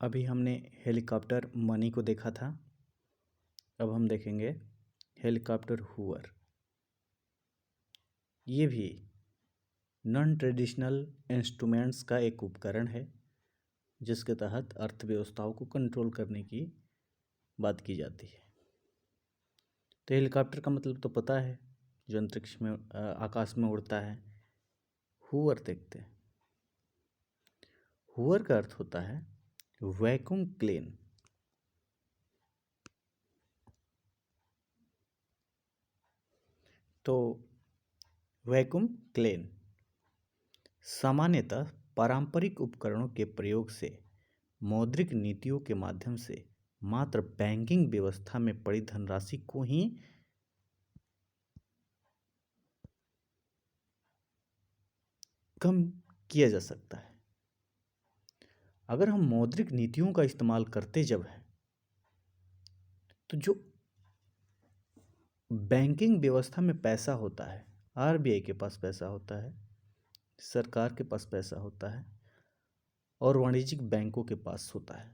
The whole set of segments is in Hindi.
अभी हमने हेलीकॉप्टर मनी को देखा था। अब हम देखेंगे हेलीकॉप्टर हूवर। ये भी नॉन ट्रेडिशनल इंस्ट्रूमेंट्स का एक उपकरण है जिसके तहत अर्थव्यवस्थाओं को कंट्रोल करने की बात की जाती है। तो हेलीकॉप्टर का मतलब तो पता है, जो अंतरिक्ष में आकाश में उड़ता है। हूवर देखते हैं। हूवर का अर्थ होता है वैक्यूम क्लीन। तो वैक्यूम क्लीन सामान्यतः पारंपरिक उपकरणों के प्रयोग से मौद्रिक नीतियों के माध्यम से मात्र बैंकिंग व्यवस्था में पड़ी धनराशि को ही कम किया जा सकता है। अगर हम मौद्रिक नीतियों का इस्तेमाल करते जब है तो जो बैंकिंग व्यवस्था में पैसा होता है, आरबीआई के पास पैसा होता है, सरकार के पास पैसा होता है और वाणिज्यिक बैंकों के पास होता है,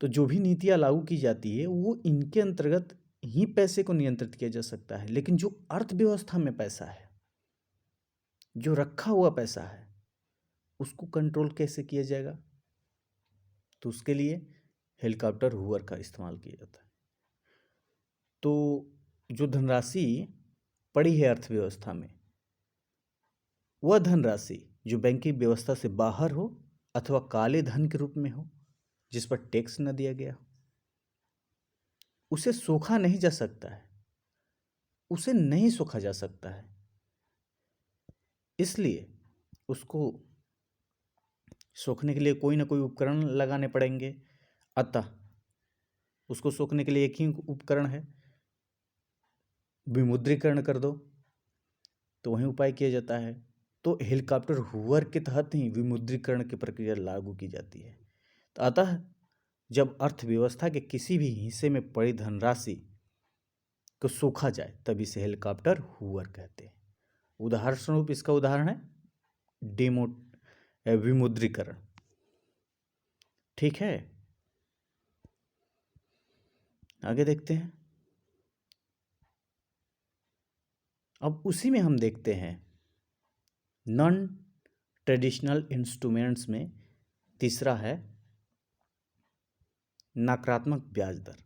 तो जो भी नीतियां लागू की जाती है वो इनके अंतर्गत ही पैसे को नियंत्रित किया जा सकता है। लेकिन जो अर्थव्यवस्था में पैसा है, जो रखा हुआ पैसा है, उसको कंट्रोल कैसे किया जाएगा? तो उसके लिए हेलीकॉप्टर हूवर का इस्तेमाल किया जाता है। तो जो धनराशि पड़ी है अर्थव्यवस्था में, वह धनराशि जो बैंकिंग व्यवस्था से बाहर हो अथवा काले धन के रूप में हो, जिस पर टैक्स न दिया गया हो, उसे सोखा नहीं जा सकता है, उसे नहीं सोखा जा सकता है। इसलिए उसको सोखने के लिए कोई ना कोई उपकरण लगाने पड़ेंगे। अतः उसको सोखने के लिए एक ही उपकरण है, विमुद्रीकरण कर दो, तो वही उपाय किया जाता है। तो हेलीकॉप्टर हूवर के तहत ही विमुद्रीकरण की प्रक्रिया लागू की जाती है। तो अतः जब अर्थव्यवस्था के किसी भी हिस्से में पड़ी धनराशि को सोखा जाए तब इसे हेलीकॉप्टर हूवर कहते हैं। उदाहरण स्वरूप इसका उदाहरण है विमुद्रीकरण। ठीक है, आगे देखते हैं। अब उसी में हम देखते हैं नॉन ट्रेडिशनल इंस्ट्रूमेंट्स में तीसरा है नकारात्मक ब्याज दर।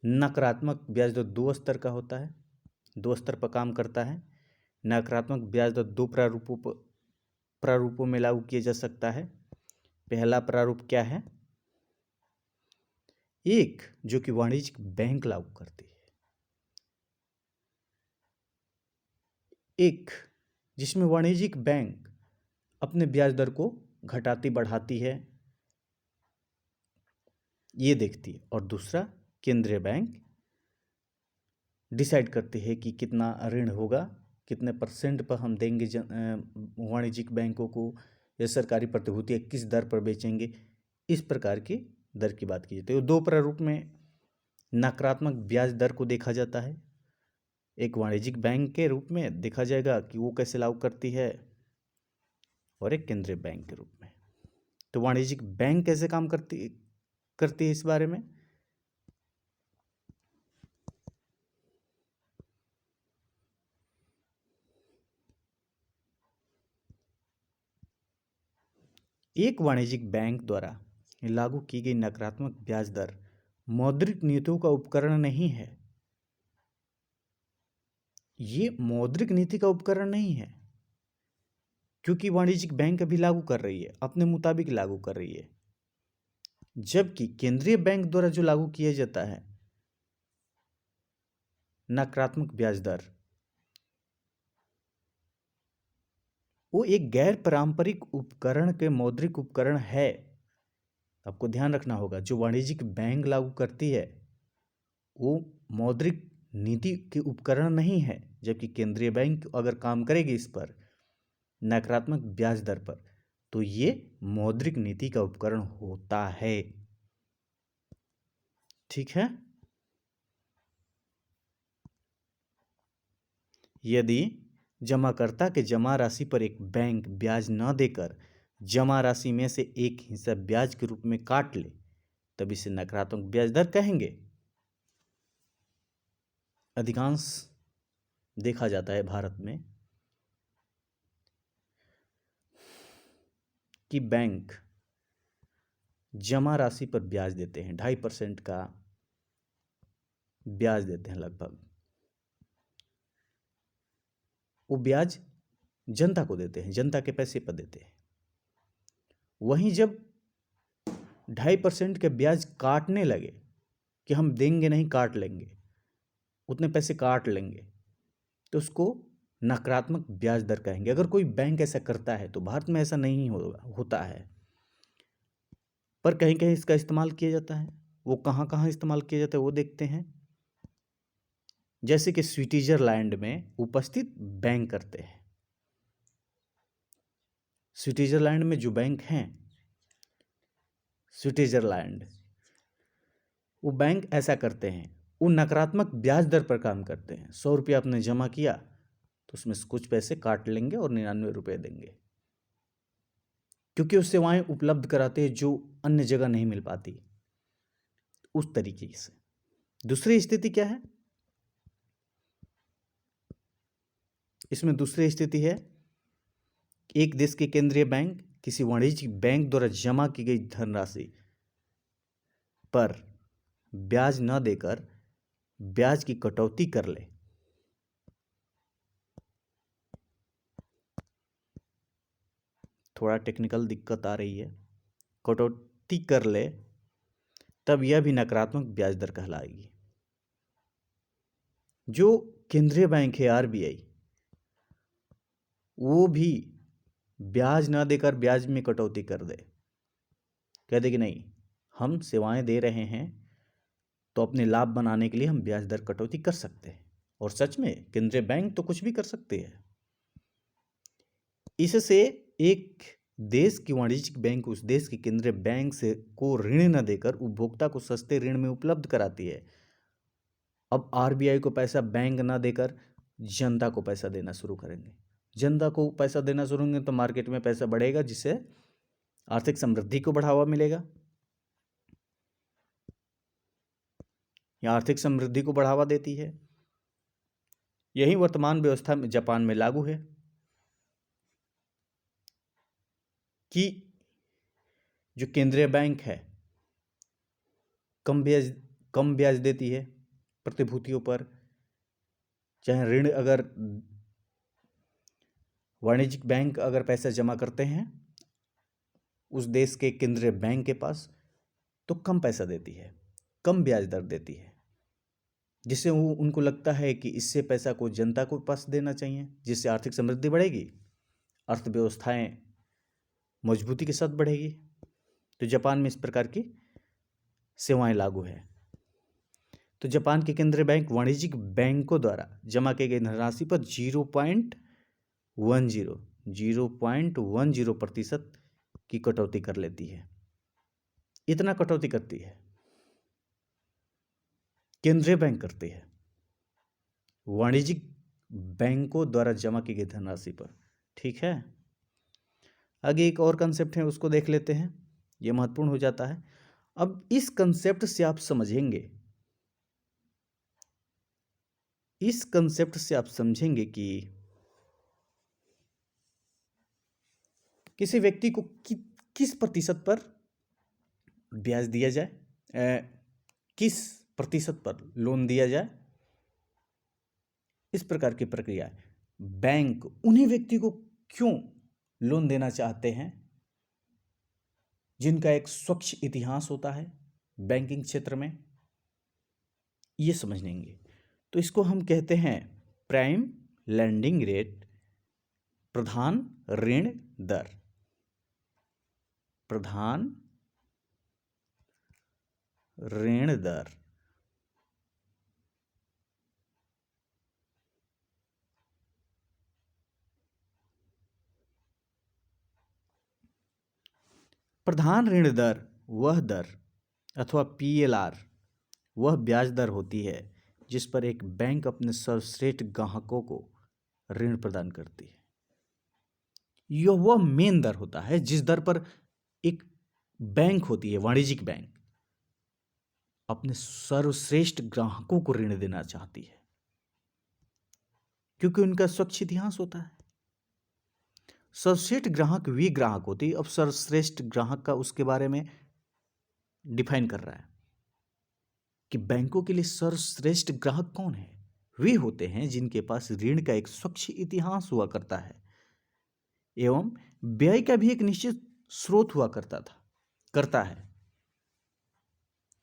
नकारात्मक ब्याज दर दो स्तर का होता है, दो स्तर पर काम करता है। नकारात्मक ब्याज दर दो प्रारूपों में लागू किया जा सकता है। पहला प्रारूप क्या है? एक जो कि वाणिज्यिक बैंक लागू करती है, एक जिसमें वाणिज्यिक बैंक अपने ब्याज दर को घटाती बढ़ाती है, ये देखती है। और दूसरा केंद्रीय बैंक डिसाइड करती है कि कितना ऋण होगा, कितने % पर हम देंगे वाणिज्यिक बैंकों को, या सरकारी प्रतिभूतियाँ किस दर पर बेचेंगे। इस प्रकार की दर की बात की जाती है। तो दो प्रारूप में नकारात्मक ब्याज दर को देखा जाता है। एक वाणिज्यिक बैंक के रूप में देखा जाएगा कि वो कैसे लागू करती है, और एक केंद्रीय बैंक के रूप में। तो वाणिज्यिक बैंक कैसे काम करती है इस बारे में एक वाणिज्यिक बैंक द्वारा लागू की गई नकारात्मक ब्याज दर मौद्रिक नीतियों का उपकरण नहीं है। ये मौद्रिक नीति का उपकरण नहीं है, क्योंकि वाणिज्यिक बैंक अभी लागू कर रही है, अपने मुताबिक लागू कर रही है। जबकि केंद्रीय बैंक द्वारा जो लागू किया जाता है नकारात्मक ब्याज दर, वो एक गैर पारंपरिक उपकरण के मौद्रिक उपकरण है। आपको ध्यान रखना होगा, जो वाणिज्यिक बैंक लागू करती है वो मौद्रिक नीति के उपकरण नहीं है, जबकि केंद्रीय बैंक अगर काम करेगी इस पर नकारात्मक ब्याज दर पर, तो ये मौद्रिक नीति का उपकरण होता है। ठीक है, यदि जमाकर्ता के जमा राशि पर एक बैंक ब्याज न देकर जमा राशि में से एक हिस्सा ब्याज के रूप में काट ले तब इसे नकारात्मक ब्याज दर कहेंगे। अधिकांश देखा जाता है भारत में कि बैंक जमा राशि पर ब्याज देते हैं, 2.5% का ब्याज देते हैं लगभग। वो ब्याज जनता को देते हैं, जनता के पैसे पर देते हैं। वहीं जब 2.5% के ब्याज काटने लगे कि हम देंगे नहीं, काट लेंगे, उतने पैसे काट लेंगे, तो उसको नकारात्मक ब्याज दर कहेंगे। अगर कोई बैंक ऐसा करता है, तो भारत में ऐसा नहीं होता है, पर कहीं कहीं इसका इस्तेमाल किया जाता है। वो कहाँ कहाँ इस्तेमाल किया जाता है वो देखते हैं। जैसे कि स्विट्जरलैंड में उपस्थित बैंक करते हैं। स्विट्जरलैंड में जो बैंक हैं, स्विट्जरलैंड, वो बैंक ऐसा करते हैं, वो नकारात्मक ब्याज दर पर काम करते हैं। 100 रुपया आपने जमा किया तो उसमें से कुछ पैसे काट लेंगे और 99 रुपये देंगे, क्योंकि वो सेवाएं उपलब्ध कराते हैं जो अन्य जगह नहीं मिल पाती। उस तरीके से दूसरी स्थिति क्या है? इसमें दूसरी स्थिति है, एक देश के केंद्रीय बैंक किसी वाणिज्यिक बैंक द्वारा जमा की गई धनराशि पर ब्याज न देकर ब्याज की कटौती कर ले। थोड़ा टेक्निकल दिक्कत आ रही है। कटौती कर ले तब यह भी नकारात्मक ब्याज दर कहलाएगी। जो केंद्रीय बैंक है आरबीआई, वो भी ब्याज ना देकर ब्याज में कटौती कर दे, कह दे कि नहीं, हम सेवाएं दे रहे हैं तो अपने लाभ बनाने के लिए हम ब्याज दर कटौती कर सकते हैं। और सच में केंद्रीय बैंक तो कुछ भी कर सकते हैं। इससे एक देश की वाणिज्यिक बैंक उस देश के केंद्रीय बैंक से को ऋण न देकर उपभोक्ता को सस्ते ऋण में उपलब्ध कराती है। अब आरबीआई को पैसा बैंक ना देकर जनता को पैसा देना शुरू करेंगे। जनता को पैसा देना शुरू होंगे तो मार्केट में पैसा बढ़ेगा, जिससे आर्थिक समृद्धि को बढ़ावा मिलेगा। या आर्थिक समृद्धि को बढ़ावा देती है। यही वर्तमान व्यवस्था में जापान में लागू है कि जो केंद्रीय बैंक है कम ब्याज देती है प्रतिभूतियों पर। चाहे ऋण, अगर वाणिज्यिक बैंक अगर पैसा जमा करते हैं उस देश के केंद्रीय बैंक के पास, तो कम पैसा देती है, कम ब्याज दर देती है, जिससे उनको लगता है कि इससे पैसा को जनता को पास देना चाहिए, जिससे आर्थिक समृद्धि बढ़ेगी, अर्थव्यवस्थाएं मजबूती के साथ बढ़ेगी। तो जापान में इस प्रकार की सेवाएं लागू है। तो जापान के केंद्रीय बैंक वाणिज्यिक बैंकों द्वारा जमा की गई धनराशि पर 0.10% की कटौती कर लेती है। इतना कटौती करती है, केंद्रीय बैंक करती है वाणिज्यिक बैंकों द्वारा जमा की गई धनराशि पर। ठीक है, आगे एक और कंसेप्ट है, उसको देख लेते हैं। यह महत्वपूर्ण हो जाता है। अब इस कंसेप्ट से आप समझेंगे, इस कंसेप्ट से आप समझेंगे कि किसी व्यक्ति को किस प्रतिशत पर ब्याज दिया जाए, किस प्रतिशत पर लोन दिया जाए। इस प्रकार की प्रक्रिया है। बैंक उन्हीं व्यक्ति को क्यों लोन देना चाहते हैं जिनका एक स्वच्छ इतिहास होता है बैंकिंग क्षेत्र में, ये समझेंगे। तो इसको हम कहते हैं प्राइम लैंडिंग रेट, प्रधान ऋण दर। प्रधान ऋण दर। प्रधान ऋण दर वह दर अथवा पीएलआर वह ब्याज दर होती है जिस पर एक बैंक अपने सर्वश्रेष्ठ ग्राहकों को ऋण प्रदान करती है। यह वह मेन दर होता है जिस दर पर एक बैंक होती है, वाणिज्यिक बैंक, अपने सर्वश्रेष्ठ ग्राहकों को ऋण देना चाहती है, क्योंकि उनका स्वच्छ इतिहास होता है। सर्वश्रेष्ठ ग्राहक वे ग्राहक होते हैं। अब सर्वश्रेष्ठ ग्राहक का उसके बारे में डिफाइन कर रहा है कि बैंकों के लिए सर्वश्रेष्ठ ग्राहक कौन है। वे होते हैं जिनके पास ऋण का एक स्वच्छ इतिहास हुआ करता है एवं व्यय का भी एक निश्चित स्रोत हुआ करता है।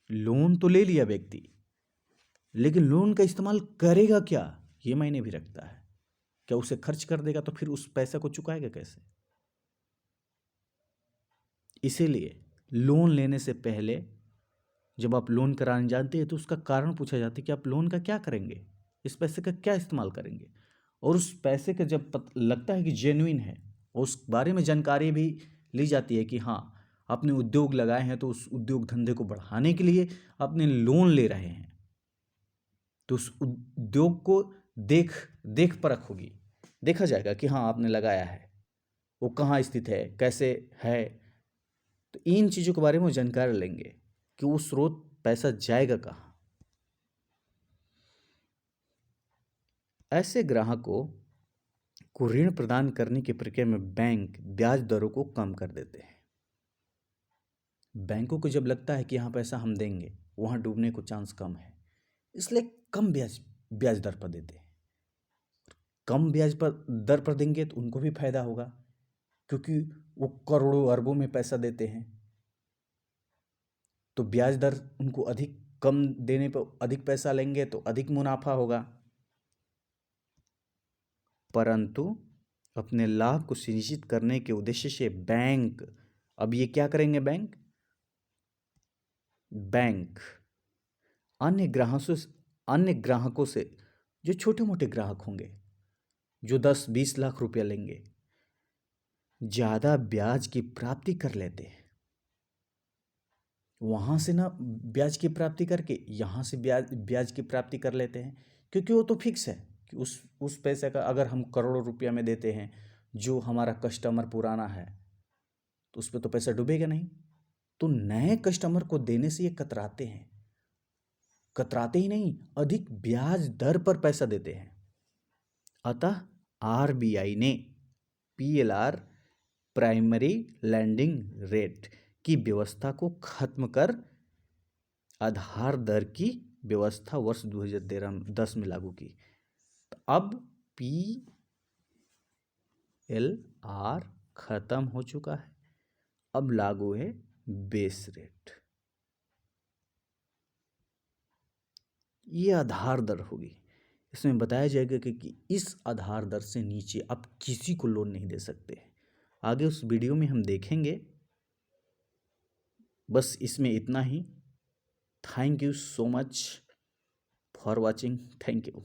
लोन तो ले लिया व्यक्ति, लेकिन लोन का इस्तेमाल करेगा क्या, ये मायने भी रखता है। क्या उसे खर्च कर देगा तो फिर उस पैसे को चुकाएगा कैसे? इसीलिए लोन लेने से पहले जब आप लोन कराने जाते हैं तो उसका कारण पूछा जाता है कि आप लोन का क्या करेंगे, इस पैसे का क्या इस्तेमाल करेंगे। और उस पैसे का जब लगता है कि जेन्युइन है, उस बारे में जानकारी भी ली जाती है कि हाँ, आपने उद्योग लगाए हैं तो उस उद्योग धंधे को बढ़ाने के लिए आपने लोन ले रहे हैं, तो उस उद्योग को देख परख होगी, देखा जाएगा कि हाँ आपने लगाया है, वो कहाँ स्थित है, कैसे है। तो इन चीज़ों के बारे में जानकारी लेंगे कि वो स्रोत पैसा जाएगा कहाँ। ऐसे ग्राहकों को ऋण प्रदान करने की प्रक्रिया में बैंक ब्याज दरों को कम कर देते हैं। बैंकों को जब लगता है कि यहाँ पैसा हम देंगे, वहाँ डूबने को चांस कम है, इसलिए कम ब्याज दर पर देते हैं। कम ब्याज पर दर पर देंगे तो उनको भी फायदा होगा, क्योंकि वो करोड़ों अरबों में पैसा देते हैं, तो ब्याज दर उनको अधिक कम देने पर अधिक पैसा लेंगे तो अधिक मुनाफा होगा। परंतु अपने लाभ को सुनिश्चित करने के उद्देश्य से बैंक अब ये क्या करेंगे, बैंक अन्य ग्राहकों से जो छोटे मोटे ग्राहक होंगे, जो 10-20 लाख रुपया लेंगे, ज़्यादा ब्याज की प्राप्ति कर लेते हैं। वहाँ से ना ब्याज की प्राप्ति करके यहाँ से ब्याज की प्राप्ति कर लेते हैं, क्योंकि वो तो फिक्स है कि उस पैसे का अगर हम करोड़ों रुपया में देते हैं, जो हमारा कस्टमर पुराना है तो उस पर तो पैसा डूबेगा नहीं। तो नए कस्टमर को देने से ये कतराते ही नहीं, अधिक ब्याज दर पर पैसा देते हैं। अतः आरबीआई ने पीएलआर, प्राइमरी लेंडिंग रेट की व्यवस्था को खत्म कर आधार दर की व्यवस्था वर्ष 2010 में लागू की। तो अब पीएलआर खत्म हो चुका है, अब लागू है बेस रेट। ये आधार दर होगी। इसमें बताया जाएगा कि इस आधार दर से नीचे आप किसी को लोन नहीं दे सकते। आगे उस वीडियो में हम देखेंगे। बस इसमें इतना ही। Thank you so much for watching. Thank you.